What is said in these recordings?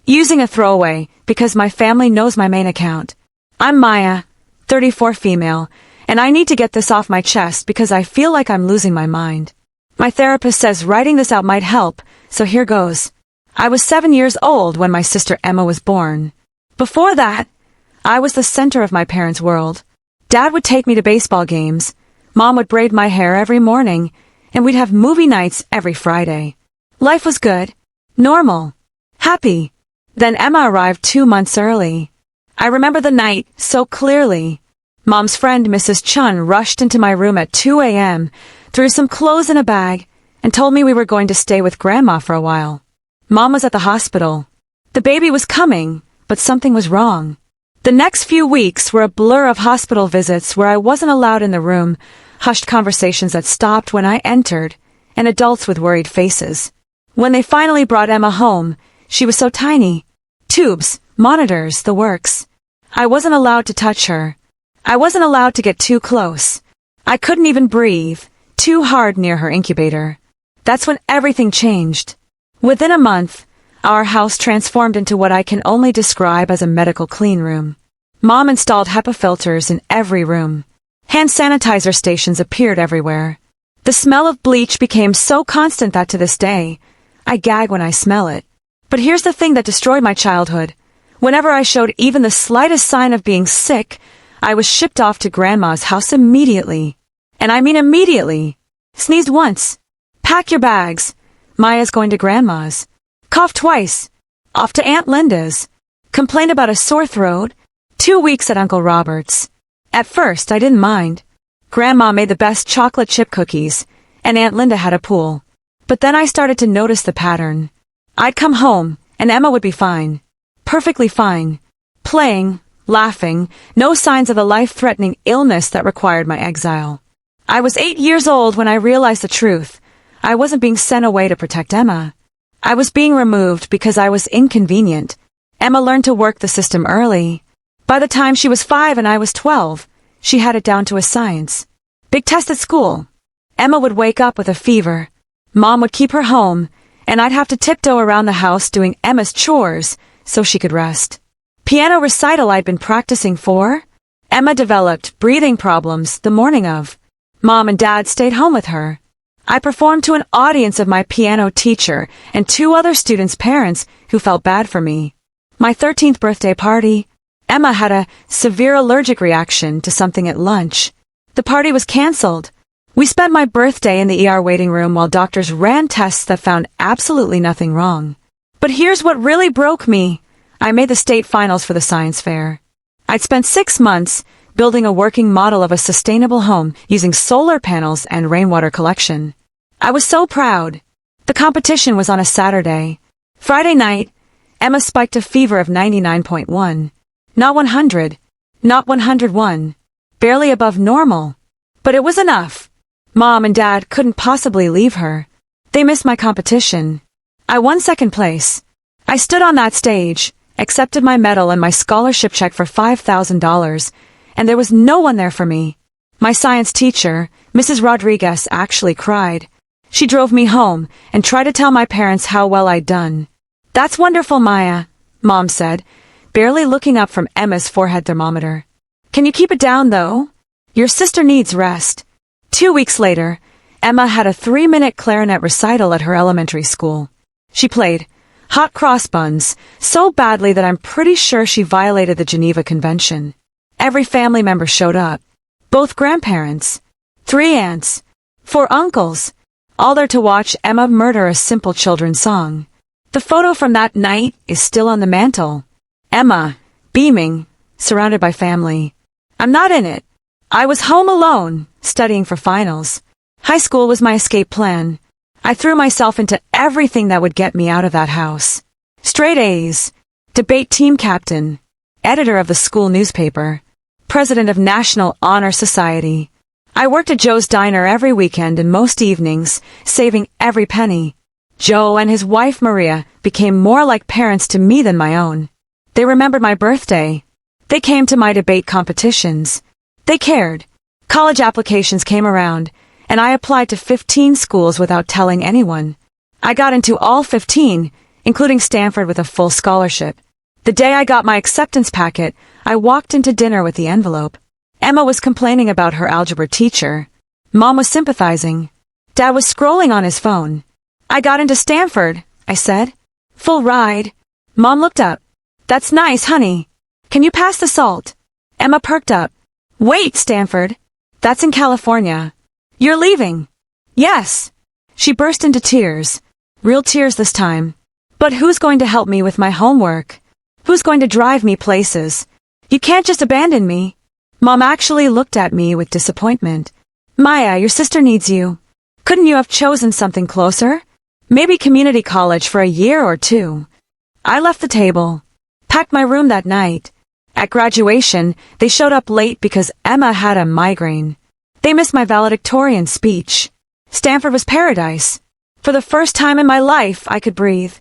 Using a throwaway, because my family knows my main account. I'm Maya, 34 female, and I need to get this off my chest because I feel like I'm losing my mind. My therapist says writing this out might help, so here goes. I was 7 years old when my sister Emma was born. Before that, I was the center of my parents' world. Dad would take me to baseball games, Mom would braid my hair every morning, and we'd have movie nights every Friday. Life was good, normal, happy. Then Emma arrived 2 months early. I remember the night so clearly. Mom's friend Mrs. Chun rushed into my room at 2 a.m., threw some clothes in a bag, and told me we were going to stay with Grandma for a while. Mom was at the hospital. The baby was coming, but something was wrong. The next few weeks were a blur of hospital visits where I wasn't allowed in the room, hushed conversations that stopped when I entered, and adults with worried faces. When they finally brought Emma home, she was so tiny. Tubes, monitors, the works. I wasn't allowed to touch her. I wasn't allowed to get too close. I couldn't even breathe, too hard near her incubator. That's when everything changed. Within a month, our house transformed into what I can only describe as a medical clean room. Mom installed HEPA filters in every room. Hand sanitizer stations appeared everywhere. The smell of bleach became so constant that to this day, I gag when I smell it. But here's the thing that destroyed my childhood. Whenever I showed even the slightest sign of being sick, I was shipped off to Grandma's house immediately. And I mean immediately. Sneezed once. Pack your bags. Maya's going to Grandma's. Coughed twice. Off to Aunt Linda's. Complained about a sore throat. 2 weeks at Uncle Robert's. At first, I didn't mind. Grandma made the best chocolate chip cookies, and Aunt Linda had a pool. But then I started to notice the pattern. I'd come home, and Emma would be fine. Perfectly fine. Playing, laughing, no signs of a life-threatening illness that required my exile. I was 8 years old when I realized the truth. I wasn't being sent away to protect Emma. I was being removed because I was inconvenient. Emma learned to work the system early. By the time she was 5 and I was 12, she had it down to a science. Big test at school. Emma would wake up with a fever. Mom would keep her home, and I'd have to tiptoe around the house doing Emma's chores so she could rest. Piano recital I'd been practicing for. Emma developed breathing problems the morning of. Mom and Dad stayed home with her. I performed to an audience of my piano teacher and 2 other students' parents who felt bad for me. My 13th birthday party, Emma had a severe allergic reaction to something at lunch. The party was canceled. We spent my birthday in the ER waiting room while doctors ran tests that found absolutely nothing wrong. But here's what really broke me. I made the state finals for the science fair. I'd spent 6 months building a working model of a sustainable home using solar panels and rainwater collection. I was so proud. The competition was on a Saturday. Friday night, Emma spiked a fever of 99.1. Not 100. Not 101. Barely above normal. But it was enough. Mom and Dad couldn't possibly leave her. They missed my competition. I won 2nd place. I stood on that stage, accepted my medal and my scholarship check for $5,000, and there was no one there for me. My science teacher, Mrs. Rodriguez, actually cried. She drove me home and tried to tell my parents how well I'd done. "That's wonderful, Maya," Mom said, barely looking up from Emma's forehead thermometer. "Can you keep it down, though? Your sister needs rest." 2 weeks later, Emma had a 3-minute clarinet recital at her elementary school. She played Hot Cross Buns so badly that I'm pretty sure she violated the Geneva Convention. Every family member showed up. Both grandparents, 3 aunts, 4 uncles, all there to watch Emma murder a simple children's song. The photo from that night is still on the mantel. Emma, beaming, surrounded by family. I'm not in it. I was home alone, studying for finals. High school was my escape plan. I threw myself into everything that would get me out of that house. Straight A's, debate team captain, editor of the school newspaper, president of National Honor Society. I worked at Joe's Diner every weekend and most evenings, saving every penny. Joe and his wife Maria became more like parents to me than my own. They remembered my birthday. They came to my debate competitions. They cared. College applications came around, and I applied to 15 schools without telling anyone. I got into all 15, including Stanford with a full scholarship. The day I got my acceptance packet, I walked into dinner with the envelope. Emma was complaining about her algebra teacher. Mom was sympathizing. Dad was scrolling on his phone. I got into Stanford, I said. Full ride. Mom looked up. That's nice, honey. Can you pass the salt? Emma perked up. Wait, Stanford. That's in California. You're leaving. Yes. She burst into tears. Real tears this time. But who's going to help me with my homework? Who's going to drive me places? You can't just abandon me. Mom actually looked at me with disappointment. Maya, your sister needs you. Couldn't you have chosen something closer? Maybe community college for a year or two. I left the table. Packed my room that night. At graduation, they showed up late because Emma had a migraine. They missed my valedictorian speech. Stanford was paradise. For the first time in my life, I could breathe.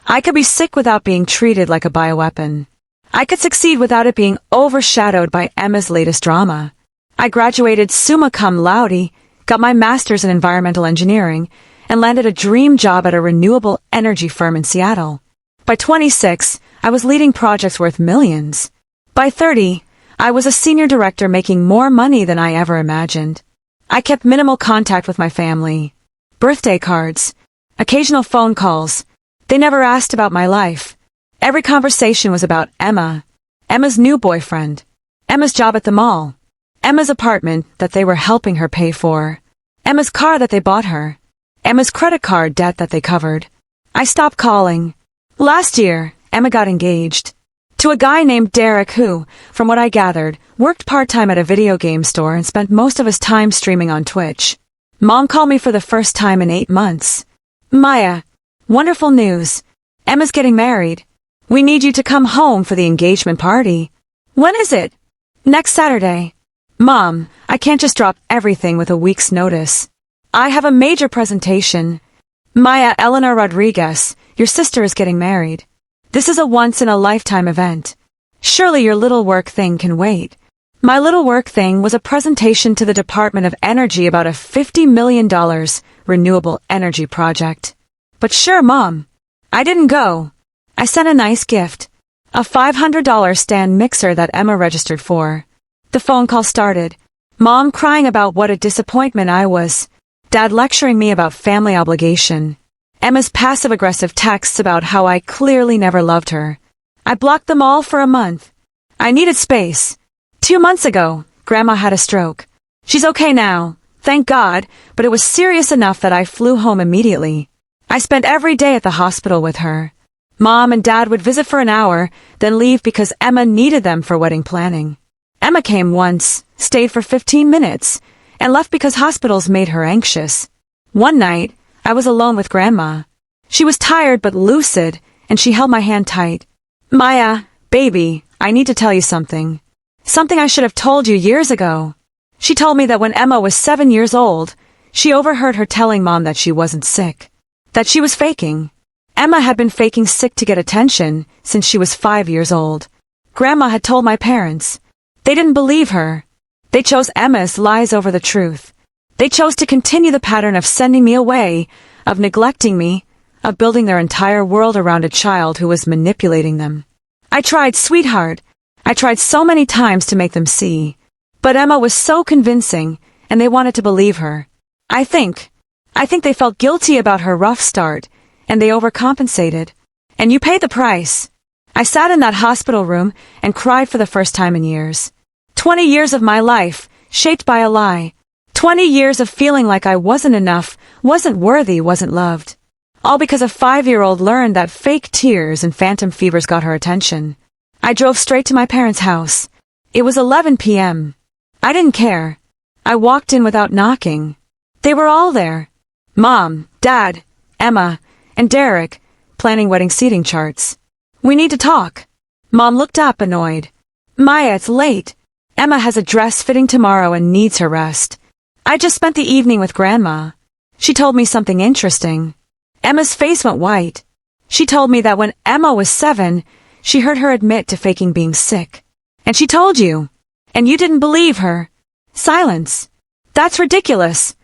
I could be sick without being treated like a bioweapon. I could succeed without it being overshadowed by Emma's latest drama. I graduated summa cum laude, got my master's in environmental engineering, and landed a dream job at a renewable energy firm in Seattle. By 26, I was leading projects worth millions. By 30, I was a senior director making more money than I ever imagined. I kept minimal contact with my family. Birthday cards, occasional phone calls. They never asked about my life. Every conversation was about Emma, Emma's new boyfriend, Emma's job at the mall, Emma's apartment that they were helping her pay for, Emma's car that they bought her, Emma's credit card debt that they covered. I stopped calling. Last year, Emma got engaged to a guy named Derek who, from what I gathered, worked part-time at a video game store and spent most of his time streaming on Twitch. Mom called me for the first time in 8 months. Maya, wonderful news. Emma's getting married. We need you to come home for the engagement party. When is it? Next Saturday. Mom, I can't just drop everything with a week's notice. I have a major presentation. Maya Eleanor Rodriguez, your sister is getting married. This is a once-in-a-lifetime event. Surely your little work thing can wait. My little work thing was a presentation to the Department of Energy about a $50 million renewable energy project. But sure, Mom. I didn't go. I sent a nice gift. A $500 stand mixer that Emma registered for. The phone call started. Mom crying about what a disappointment I was. Dad lecturing me about family obligation. Emma's passive-aggressive texts about how I clearly never loved her. I blocked them all for a month. I needed space. 2 months ago, Grandma had a stroke. She's okay now, thank God, but it was serious enough that I flew home immediately. I spent every day at the hospital with her. Mom and Dad would visit for an hour, then leave because Emma needed them for wedding planning. Emma came once, stayed for 15 minutes, and left because hospitals made her anxious. One night, I was alone with Grandma. She was tired but lucid, and she held my hand tight. Maya, baby, I need to tell you something. Something I should have told you years ago. She told me that when Emma was 7 years old, she overheard her telling Mom that she wasn't sick. That she was faking. Emma had been faking sick to get attention since she was 5 years old. Grandma had told my parents. They didn't believe her. They chose Emma's lies over the truth. They chose to continue the pattern of sending me away, of neglecting me, of building their entire world around a child who was manipulating them. I tried, sweetheart. I tried so many times to make them see. But Emma was so convincing, and they wanted to believe her. I think they felt guilty about her rough start, and they overcompensated. And you paid the price. I sat in that hospital room and cried for the first time in years. 20 years of my life, shaped by a lie. 20 years of feeling like I wasn't enough, wasn't worthy, wasn't loved. All because a 5-year-old learned that fake tears and phantom fevers got her attention. I drove straight to my parents' house. It was 11 p.m. I didn't care. I walked in without knocking. They were all there. Mom, Dad, Emma, and Derek, planning wedding seating charts. We need to talk. Mom looked up, annoyed. Maya, it's late. Emma has a dress fitting tomorrow and needs her rest. I just spent the evening with Grandma. She told me something interesting. Emma's face went white. She told me that when Emma was 7, she heard her admit to faking being sick. And she told you. And you didn't believe her. Silence. That's ridiculous,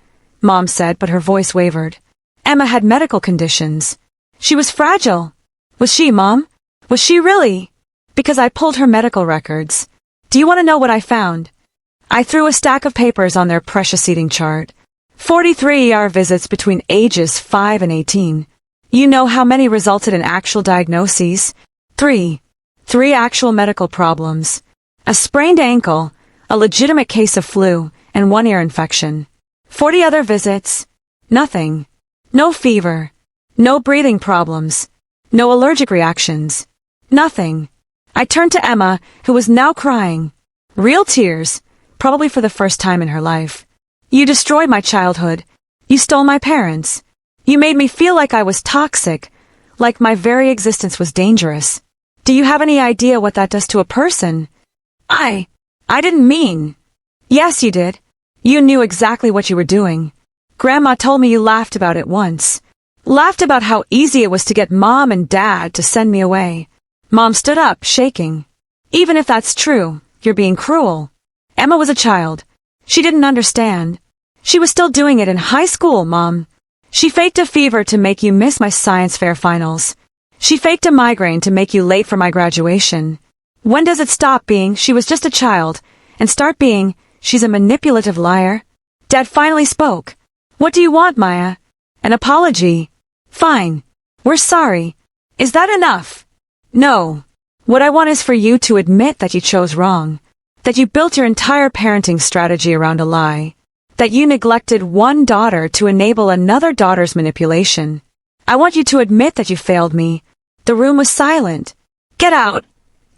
Mom said, but her voice wavered. Emma had medical conditions. She was fragile. Was she, Mom? Was she really? Because I pulled her medical records. Do you want to know what I found? I threw a stack of papers on their precious eating chart. 43 ER visits between ages 5 and 18. You know how many resulted in actual diagnoses? 3. 3 actual medical problems. A sprained ankle, a legitimate case of flu, and 1 ear infection. 40 other visits. Nothing. No fever. No breathing problems. No allergic reactions. Nothing. I turned to Emma, who was now crying. Real tears, probably for the first time in her life. You destroyed my childhood. You stole my parents. You made me feel like I was toxic, like my very existence was dangerous. Do you have any idea what that does to a person? I didn't mean. Yes, you did. You knew exactly what you were doing. Grandma told me you laughed about it once. Laughed about how easy it was to get Mom and Dad to send me away. Mom stood up, shaking. Even if that's true, you're being cruel. Emma was a child. She didn't understand. She was still doing it in high school, Mom. She faked a fever to make you miss my science fair finals. She faked a migraine to make you late for my graduation. When does it stop being she was just a child and start being she's a manipulative liar? Dad finally spoke. What do you want, Maya? An apology. Fine. We're sorry. Is that enough? No. What I want is for you to admit that you chose wrong. That you built your entire parenting strategy around a lie. That you neglected one daughter to enable another daughter's manipulation. I want you to admit that you failed me. The room was silent. Get out,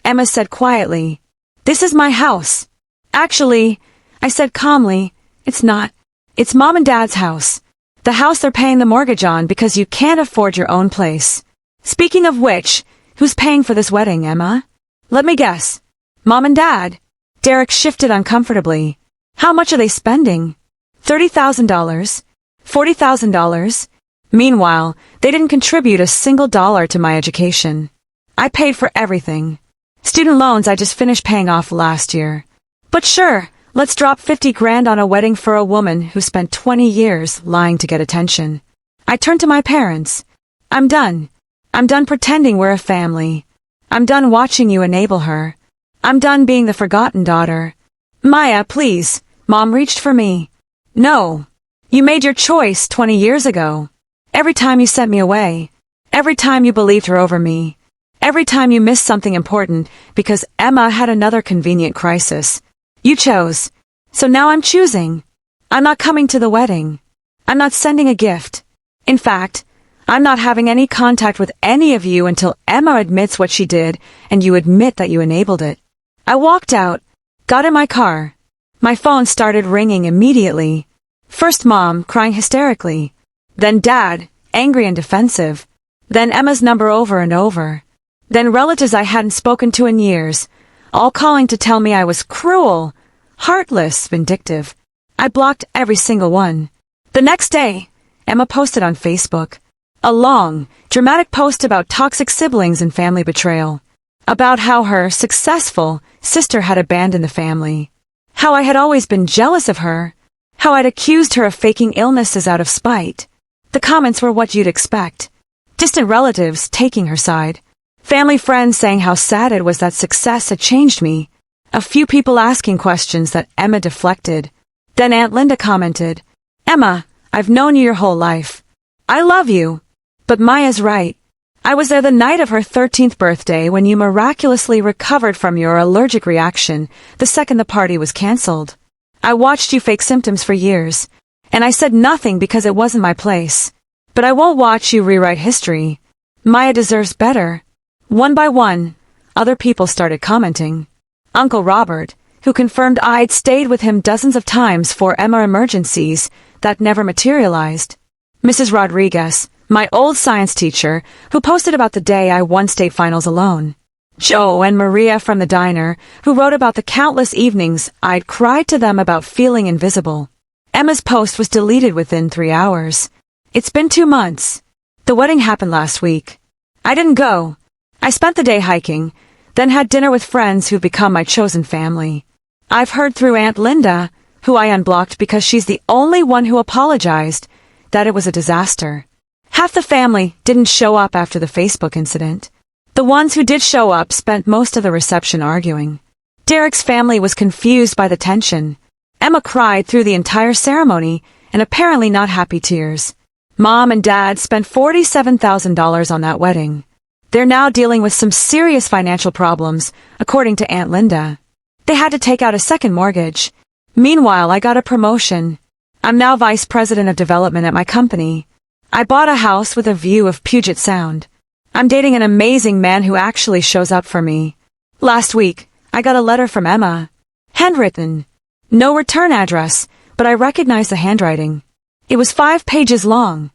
Emma said quietly. This is my house. Actually, I said calmly, it's not. It's Mom and Dad's house. The house they're paying the mortgage on because you can't afford your own place. Speaking of which, who's paying for this wedding, Emma? Let me guess. Mom and Dad. Derek shifted uncomfortably. How much are they spending? $30,000? $40,000? Meanwhile, they didn't contribute a single dollar to my education. I paid for everything. Student loans I just finished paying off last year. But sure, let's drop 50 grand on a wedding for a woman who spent 20 years lying to get attention. I turned to my parents. I'm done. I'm done pretending we're a family. I'm done watching you enable her. I'm done being the forgotten daughter. Maya, please. Mom reached for me. No. You made your choice 20 years ago. Every time you sent me away. Every time you believed her over me. Every time you missed something important because Emma had another convenient crisis. You chose. So now I'm choosing. I'm not coming to the wedding. I'm not sending a gift. In fact, I'm not having any contact with any of you until Emma admits what she did and you admit that you enabled it. I walked out, got in my car. My phone started ringing immediately. First Mom, crying hysterically. Then Dad, angry and defensive. Then Emma's number over and over. Then relatives I hadn't spoken to in years, all calling to tell me I was cruel, heartless, vindictive. I blocked every single one. The next day, Emma posted on Facebook. A long, dramatic post about toxic siblings and family betrayal. About how her successful sister had abandoned the family. How I had always been jealous of her. How I'd accused her of faking illnesses out of spite. The comments were what you'd expect. Distant relatives taking her side. Family friends saying how sad it was that success had changed me. A few people asking questions that Emma deflected. Then Aunt Linda commented, Emma, I've known you your whole life. I love you. But Maya's right. I was there the night of her 13th birthday when you miraculously recovered from your allergic reaction the second the party was canceled. I watched you fake symptoms for years, and I said nothing because it wasn't my place. But I won't watch you rewrite history. Maya deserves better. One by one, other people started commenting. Uncle Robert, who confirmed I'd stayed with him dozens of times for Emma emergencies that never materialized. Mrs. Rodriguez, my old science teacher, who posted about the day I won state finals alone. Joe and Maria from the diner, who wrote about the countless evenings I'd cried to them about feeling invisible. Emma's post was deleted within 3 hours. It's been 2 months. The wedding happened last week. I didn't go. I spent the day hiking, then had dinner with friends who've become my chosen family. I've heard through Aunt Linda, who I unblocked because she's the only one who apologized, that it was a disaster. Half the family didn't show up after the Facebook incident. The ones who did show up spent most of the reception arguing. Derek's family was confused by the tension. Emma cried through the entire ceremony, and apparently not happy tears. Mom and Dad spent $47,000 on that wedding. They're now dealing with some serious financial problems, according to Aunt Linda. They had to take out a second mortgage. Meanwhile, I got a promotion. I'm now vice president of development at my company. I bought a house with a view of Puget Sound. I'm dating an amazing man who actually shows up for me. Last week, I got a letter from Emma. Handwritten. No return address, but I recognized the handwriting. It was 5 pages long.